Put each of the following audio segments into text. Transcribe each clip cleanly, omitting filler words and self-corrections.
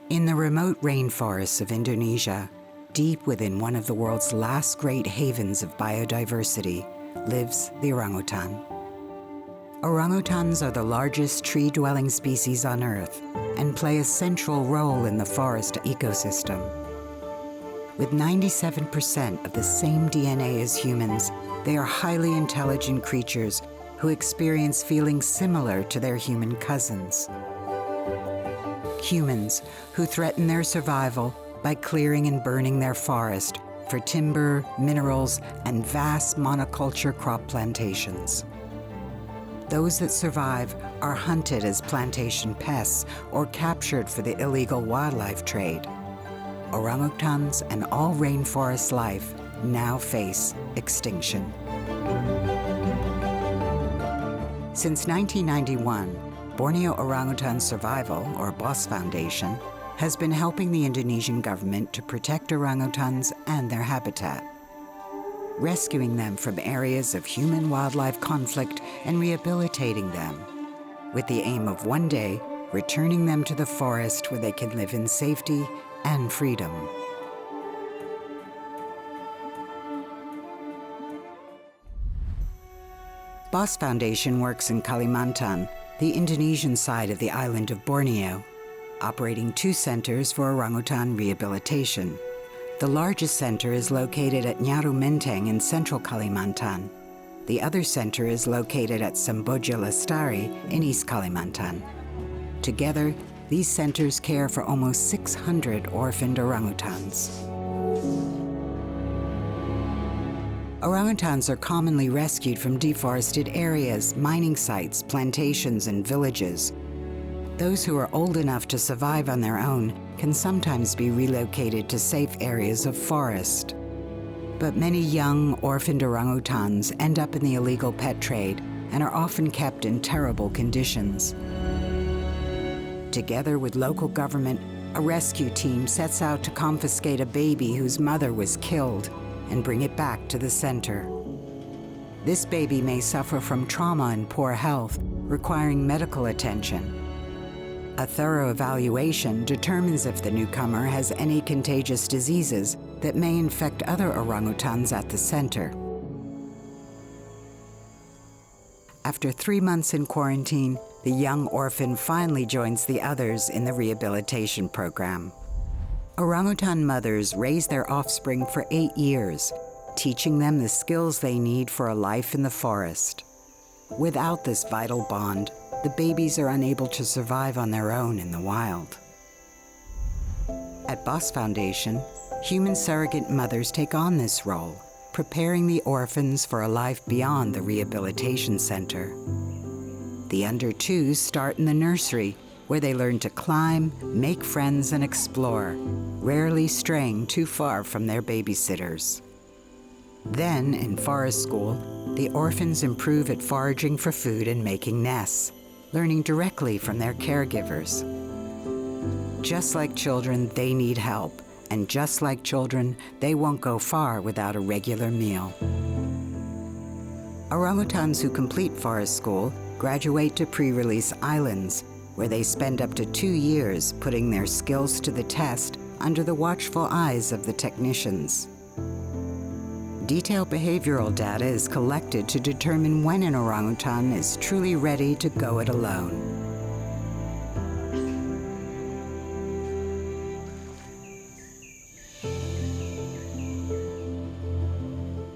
In the remote rainforests of Indonesia, deep within one of the world's last great havens of biodiversity, lives the orangutan. Orangutans are the largest tree-dwelling species on Earth and play a central role in the forest ecosystem. With 97% of the same DNA as humans, they are highly intelligent creatures who experience feelings similar to their human cousins. Humans who threaten their survival by clearing and burning their forest for timber, minerals, and vast monoculture crop plantations. Those that survive are hunted as plantation pests or captured for the illegal wildlife trade. Orangutans and all rainforest life now face extinction. Since 1991, Borneo Orangutan Survival, or BOS Foundation, has been helping the Indonesian government to protect orangutans and their habitat, rescuing them from areas of human-wildlife conflict and rehabilitating them, with the aim of one day returning them to the forest where they can live in safety and freedom. BOS Foundation works in Kalimantan, the Indonesian side of the island of Borneo, operating 2 centers for orangutan rehabilitation. The largest center is located at NYARU MENTENG in central Kalimantan. The other center is located at SAMBOJA LESTARI in East Kalimantan. Together, these centers care for almost 600 orphaned orangutans. Orangutans are commonly rescued from deforested areas, mining sites, plantations, and villages. Those who are old enough to survive on their own can sometimes be relocated to safe areas of forest. But many young, orphaned orangutans end up in the illegal pet trade and are often kept in terrible conditions. Together with local government, a rescue team sets out to confiscate a baby whose mother was killed and bring it back to the center. This baby may suffer from trauma and poor health, requiring medical attention. A thorough evaluation determines if the newcomer has any contagious diseases that may infect other orangutans at the center. After 3 months in quarantine, the young orphan finally joins the others in the rehabilitation program. Orangutan mothers raise their offspring for 8 years, teaching them the skills they need for a life in the forest. Without this vital bond, the babies are unable to survive on their own in the wild. At BOS Foundation, human surrogate mothers take on this role, preparing the orphans for a life beyond the rehabilitation center. The under-2s start in the nursery, where they learn to climb, make friends, and explore, rarely straying too far from their babysitters. Then, in forest school, the orphans improve at foraging for food and making nests, learning directly from their caregivers. Just like children, they need help, and just like children, they won't go far without a regular meal. Orangutans who complete forest school graduate to pre-release islands, where they spend up to 2 years putting their skills to the test under the watchful eyes of the technicians. Detailed behavioral data is collected to determine when an orangutan is truly ready to go it alone.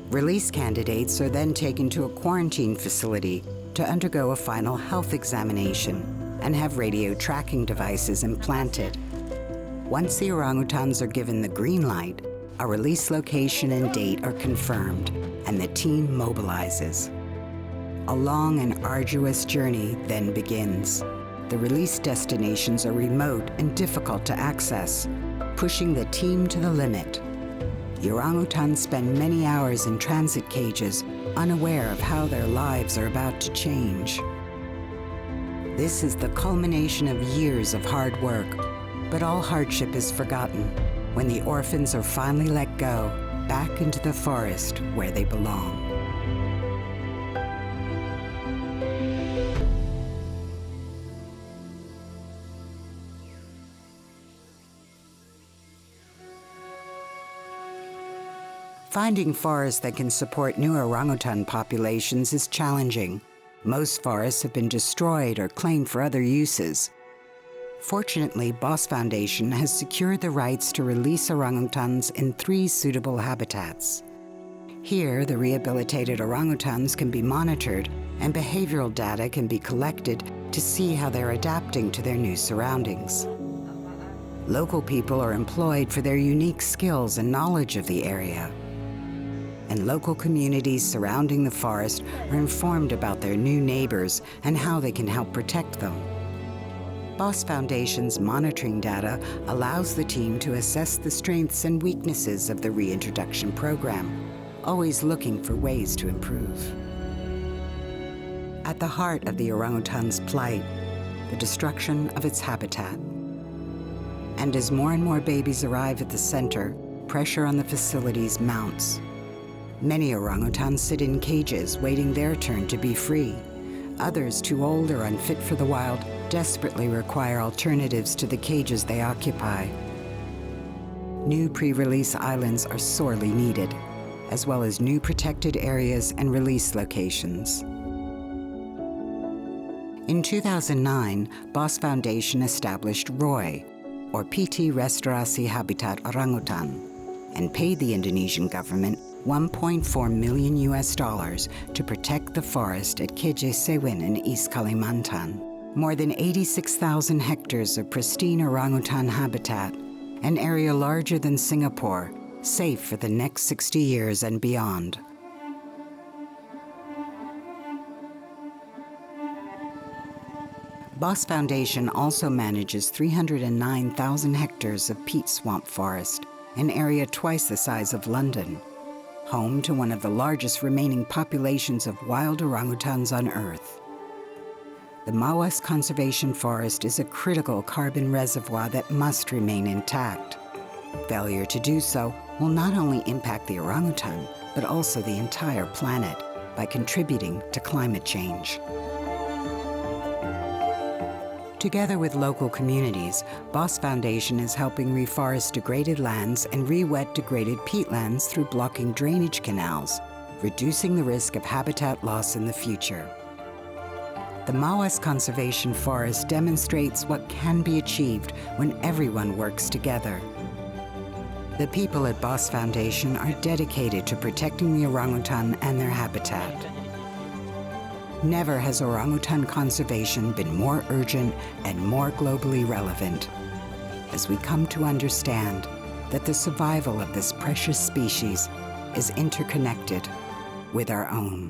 Release candidates are then taken to a quarantine facility to undergo a final health examination and have radio tracking devices implanted. Once the orangutans are given the green light, a release location and date are confirmed, and the team mobilizes. A long and arduous journey then begins. The release destinations are remote and difficult to access, pushing the team to the limit. The orangutans spend many hours in transit cages, unaware of how their lives are about to change. This is the culmination of years of hard work, but all hardship is forgotten when the orphans are finally let go back into the forest where they belong. Finding forests that can support new orangutan populations is challenging. Most forests have been destroyed or claimed for other uses. Fortunately, BOSS Foundation has secured the rights to release orangutans in 3 suitable habitats. Here, the rehabilitated orangutans can be monitored and behavioral data can be collected to see how they're adapting to their new surroundings. Local people are employed for their unique skills and knowledge of the area. And local communities surrounding the forest are informed about their new neighbors and how they can help protect them. BOSS Foundation's monitoring data allows the team to assess the strengths and weaknesses of the reintroduction program, always looking for ways to improve. At the heart of the orangutan's plight, the destruction of its habitat. And as more and more babies arrive at the center, pressure on the facilities mounts. Many orangutans sit in cages waiting their turn to be free. Others, too old or unfit for the wild, desperately require alternatives to the cages they occupy. New pre-release islands are sorely needed, as well as new protected areas and release locations. In 2009, BOSS Foundation established ROY, or PT Restorasi Habitat Orangutan, and paid the Indonesian government $1.4 million to protect the forest at Keje Sewin in East Kalimantan. More than 86,000 hectares of pristine orangutan habitat, an area larger than Singapore, safe for the next 60 years and beyond. BOSS Foundation also manages 309,000 hectares of peat swamp forest, an area twice the size of London, home to one of the largest remaining populations of wild orangutans on Earth. The MAWAS Conservation Forest is a critical carbon reservoir that must remain intact. Failure to do so will not only impact the orangutan, but also the entire planet by contributing to climate change. Together with local communities, BOSS Foundation is helping reforest degraded lands and re-wet degraded peatlands through blocking drainage canals, reducing the risk of habitat loss in the future. The MAWAS Conservation Forest demonstrates what can be achieved when everyone works together. The people at BOSS Foundation are dedicated to protecting the orangutan and their habitat. Never has orangutan conservation been more urgent and more globally relevant, as we come to understand that the survival of this precious species is interconnected with our own.